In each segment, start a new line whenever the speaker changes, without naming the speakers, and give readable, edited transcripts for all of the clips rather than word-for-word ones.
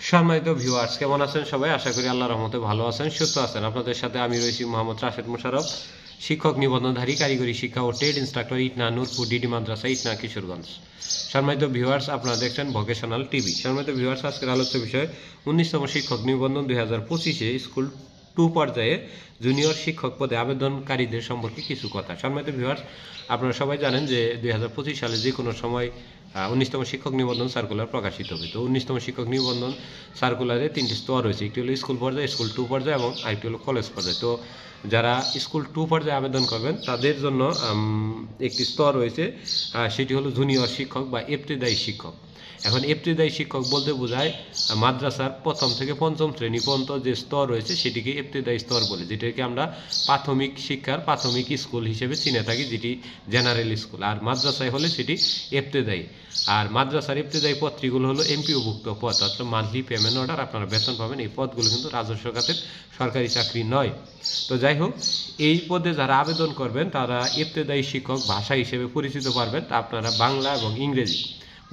সম্মানিত ভিউয়ার্স, কেমন আছেন সবাই? আশা করি আল্লাহর রহমতে ভালো আছেন, সুস্থ আছেন। আপনাদের সাথে আমি রয়েছি মোহাম্মদ রাশেদ মোশাররফ, শিক্ষক নিবন্ধনধারী, কারিগরি শিক্ষা ও trade instructor, Itna Nurpur DD মাদ্রাসা, ইটনা কিশোরগঞ্জ। সম্মানিত ভিউয়ার্স, আপনারা দেখছেন ভোকেশনাল টিভি। সম্মানিত ভিউয়ার্স, আজকের আলোচ্য বিষয় 19তম শিক্ষক নিবন্ধন 2025-এ স্কুল 2 পর্যায়ে জুনিয়র শিক্ষক পদে আবেদনকারীদের সম্পর্কে কিছু কথা। সম্মানিত ভিউয়ার্স, আপনারা সবাই জানেন যে 2025 সালে যে কোনো সময় 19তম শিক্ষক নিবন্ধন সার্কুলার প্রকাশিত হবে। তো 19তম শিক্ষক নিবন্ধন সার্কুলারে 3টি স্তর রয়েছে। একটি হলো স্কুল পর্যায়ে, স্কুল 2 পর্যায়ে এবং আরেকটি হলো কলেজ পর্যায়ে। তো যারা স্কুল 2 পর্যায়ে আবেদন করবেন তাদের জন্য একটি স্তর রয়েছে, সেটি হলো জুনিয়র শিক্ষক বা ইবতেদায়ী শিক্ষক। এখন ইবতেদায়ী শিক্ষক বলতে বোঝায় মাদ্রাসার প্রথম থেকে পঞ্চম শ্রেণী পর্যন্ত যে স্তর রয়েছে সেটিকে ইবতেদায়ী স্তর বলে, যেটাকে আমরা প্রাথমিক শিক্ষার প্রাথমিক স্কুল হিসেবে চিনে থাকি, যেটি জেনারেল স্কুল। আর মাদ্রাসায় হলে সেটি ইবতেদায়ী। আর মাদ্রাসার ইবতেদায়ী পদগুলো হলো এমপিওভুক্ত পদ, অর্থাৎ মান্থলি পেমেন্ট অর্ডার, আপনারা বেতন পাবেন। এই পদগুলো কিন্তু রাজস্ব খাতের সরকারি চাকরি নয়। তো যাই হোক, এই পদে যারা আবেদন করবেন তারা ইবতেদায়ী শিক্ষক ভাষা হিসেবে পরিচিত পারবেন। আপনারা বাংলা এবং ইংরেজি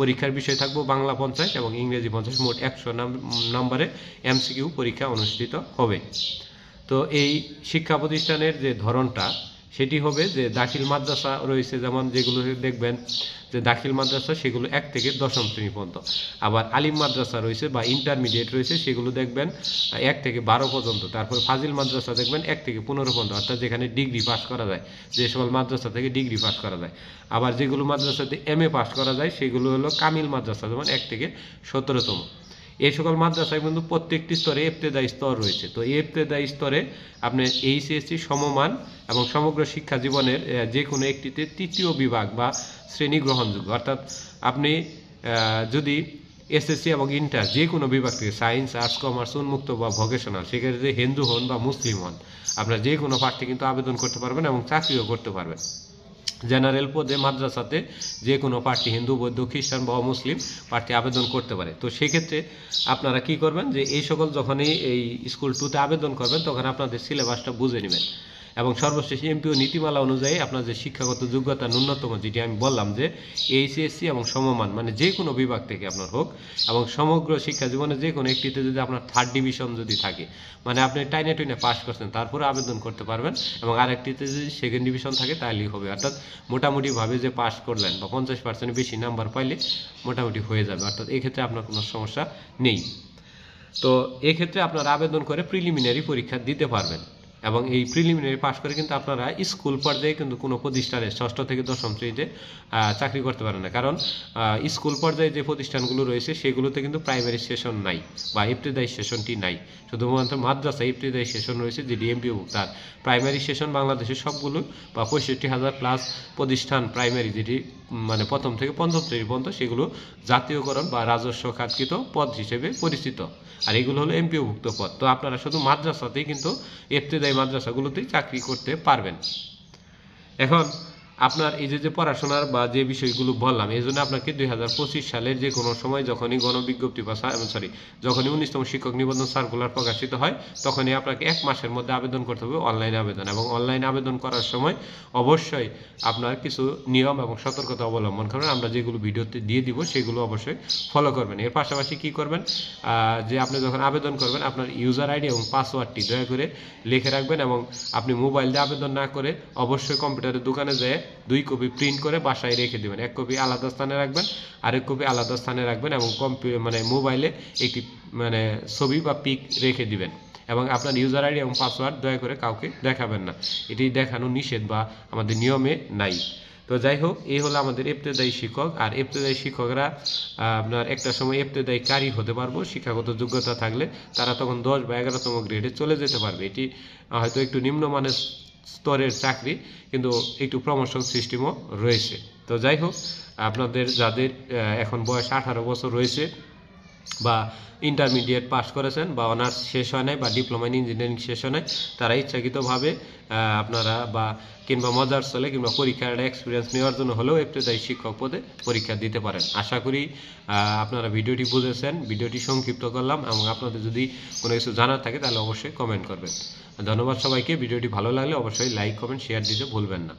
পরীক্ষার বিষয় থাকবে, বাংলা 50 এবং ইংরেজি 50, মোট 100 নম্বরে এমসিকিউ পরীক্ষা অনুষ্ঠিত হবে। তো এই শিক্ষা প্রতিষ্ঠানের যে ধরনটা সেটি হবে যে দাখিল মাদ্রাসা রয়েছে, যেমন যেগুলো দেখবেন যে দাখিল মাদ্রাসা সেগুলো 1 থেকে 10ম শ্রেণী পর্যন্ত। আবার আলিম মাদ্রাসা রয়েছে বা ইন্টারমিডিয়েট রয়েছে, সেগুলো দেখবেন 1 থেকে 12 পর্যন্ত। তারপর ফাজিল মাদ্রাসা দেখবেন 1 থেকে 15 পর্যন্ত, অর্থাৎ যেখানে ডিগ্রি পাস করা যায়, যে সকল মাদ্রাসা থেকে ডিগ্রি পাস করা যায়। আবার যেগুলো মাদ্রাসাতে MA পাস করা যায় সেগুলো হলো কামিল মাদ্রাসা, যেমন 1 থেকে 17তম। এই সকল মাদ্রাসায় কিন্তু প্রত্যেকটি স্তরে ইবতেদায়ী স্তর রয়েছে। তো এই ইবতেদায়ী স্তরে আপনি HSC সমমান এবং সমগ্র শিক্ষা জীবনের যে কোনো একটিতে 3য় বিভাগ বা শ্রেণী গ্রহণযোগ্য। অর্থাৎ আপনি যদি SSC এবং ইন্টার যে কোনো বিভাগ থেকে সায়েন্স, আর্টস, কমার্স, উন্মুক্ত বা ভোকেশনাল, সেক্ষেত্রে হিন্দু হন বা মুসলিম হন, আপনার যে কোনো প্রার্থী কিন্তু আবেদন করতে পারবেন এবং চাকরিও করতে পারবেন। জেনারেল পদে মাদ্রাসাতে যে কোনো প্রার্থী, হিন্দু, বৌদ্ধ, খ্রিস্টান বা মুসলিম প্রার্থী আবেদন করতে পারে। তো সেক্ষেত্রে আপনারা কি করবেন যে এই সকল যখনই এই স্কুল 2তে আবেদন করবেন তখন আপনাদের সিলেবাসটা বুঝে নেবেন এবং সর্বশেষ এমপিও নীতিমালা অনুযায়ী আপনার যে শিক্ষাগত যোগ্যতা ন্যূনতম, যেটি আমি বললাম যে HSC এবং সমমান, মানে যে কোনো বিভাগ থেকে আপনার হোক, এবং সমগ্র শিক্ষা জীবনে যে কোনো একটিতে যদি আপনার 3rd ডিভিশন যদি থাকে, মানে আপনি টাইনে টুইনে পাস করছেন, তারপরে আবেদন করতে পারবেন। এবং আরেকটিতে যদি 2nd ডিভিশন থাকে তাহলেই হবে, অর্থাৎ মোটামুটিভাবে যে পাস করলেন বা 50% বেশি নাম্বার পাইলে মোটামুটি হয়ে যাবে, অর্থাৎ এক্ষেত্রে আপনার কোনো সমস্যা নেই। তো এক্ষেত্রে আপনারা আবেদন করে প্রিলিমিনারি পরীক্ষা দিতে পারবেন এবং এই প্রিলিমিনারি পাস করে কিন্তু আপনারা স্কুল পর্যায়ে কিন্তু কোনো প্রতিষ্ঠানে 6ষ্ঠ থেকে 10ম শ্রেণীতে চাকরি করতে পারেন না। কারণ স্কুল পর্যায়ে যে প্রতিষ্ঠানগুলো রয়েছে সেগুলোতে কিন্তু প্রাইমারি সেশন নাই বা ইবতেদায়ী সেশনটি নাই, শুধুমাত্র মাদ্রাসা ইবতেদায়ী সেশন রয়েছে, যেটি এমপিওভুক্ত। আর প্রাইমারি সেশন বাংলাদেশের সবগুলো বা 65,000 প্লাস প্রতিষ্ঠান প্রাইমারি, যেটি মানে প্রথম থেকে পঞ্চম শ্রেণী পর্যন্ত, সেগুলো জাতীয়করণ বা রাজস্ব খাতকৃত পদ হিসেবে পরিচিত। আর এগুলো হলো এমপিওভুক্ত পদ। তো আপনারা শুধু মাদ্রাসাতেই কিন্তু ইবতেদায়ী মাদ্রাসাগুলোতেই চাকরি করতে পারবেন। এখন আপনার এই যে পড়াশোনার বা যে বিষয়গুলো বললাম, এই জন্য আপনাকে 2025 সালের যে কোনো সময় যখনই গণবিজ্ঞপ্তি বা যখনই 19তম শিক্ষক নিবন্ধন সার্কুলার প্রকাশিত হয় তখনই আপনাকে 1 মাসের মধ্যে আবেদন করতে হবে, অনলাইনে আবেদন। এবং অনলাইনে আবেদন করার সময় অবশ্যই আপনার কিছু নিয়ম এবং সতর্কতা অবলম্বন করবেন। আমরা যেগুলো ভিডিওতে দিয়ে দিব সেগুলো অবশ্যই ফলো করবেন। এর পাশাপাশি কি করবেন, যে আপনি যখন আবেদন করবেন আপনার ইউজার আইডি এবং পাসওয়ার্ডটি দয়া করে লিখে রাখবেন এবং আপনি মোবাইল দিয়ে আবেদন না করে অবশ্যই কম্পিউটারের দোকানে যেয়ে 2 কপি প্রিন্ট করে বাসায় রেখে দেবেন। 1 কপি আলাদা স্থানে রাখবেন, আরেক কপি আলাদা স্থানে রাখবেন এবং মোবাইলে একটি ছবি বা পিক রেখে দিবেন। এবং আপনার ইউজার আইডি এবং পাসওয়ার্ড দয়া করে কাউকে দেখাবেন না, এটি দেখানো নিষেধ বা আমাদের নিয়মে নাই। তো যাই হোক, এই হলো আমাদের ইবতেদায়ী শিক্ষক। আর ইবতেদায়ী শিক্ষকরা আপনার একটা সময় ইবতেদায়ী কারি হতে পারবো, শিক্ষাগত যোগ্যতা থাকলে তারা তখন 10 বা 11তম গ্রেডে চলে যেতে পারবে। এটি হয়তো একটু নিম্নমানের স্তরের চাকরি, কিন্তু একটু প্রমোশন সিস্টেমও রয়েছে। তো যাই হোক, আপনাদের যাদের এখন বয়স 18 বছর রয়েছে বা ইন্টারমিডিয়েট পাস করেছেন বা অনার্স শেষ হয় নাই বা ডিপ্লোমা ইন ইঞ্জিনিয়ারিং শেষ হয় নাই, তারা ইচ্ছাকৃতভাবে আপনারা বা কিংবা মজার চলে কিংবা পরীক্ষার এক্সপিরিয়েন্স নেওয়ার জন্য হলেও ইবতেদায়ী শিক্ষক পদে পরীক্ষা দিতে পারেন। আশা করি আপনারা ভিডিওটি বুঝেছেন। ভিডিওটি সংক্ষিপ্ত করলাম এবং আপনাদের যদি কোনো কিছু জানার থাকে তাহলে অবশ্যই কমেন্ট করবেন। ধন্যবাদ সবাইকে। ভিডিওটি ভালো লাগলে অবশ্যই লাইক, কমেন্ট, শেয়ার দিতে ভুলবেন না।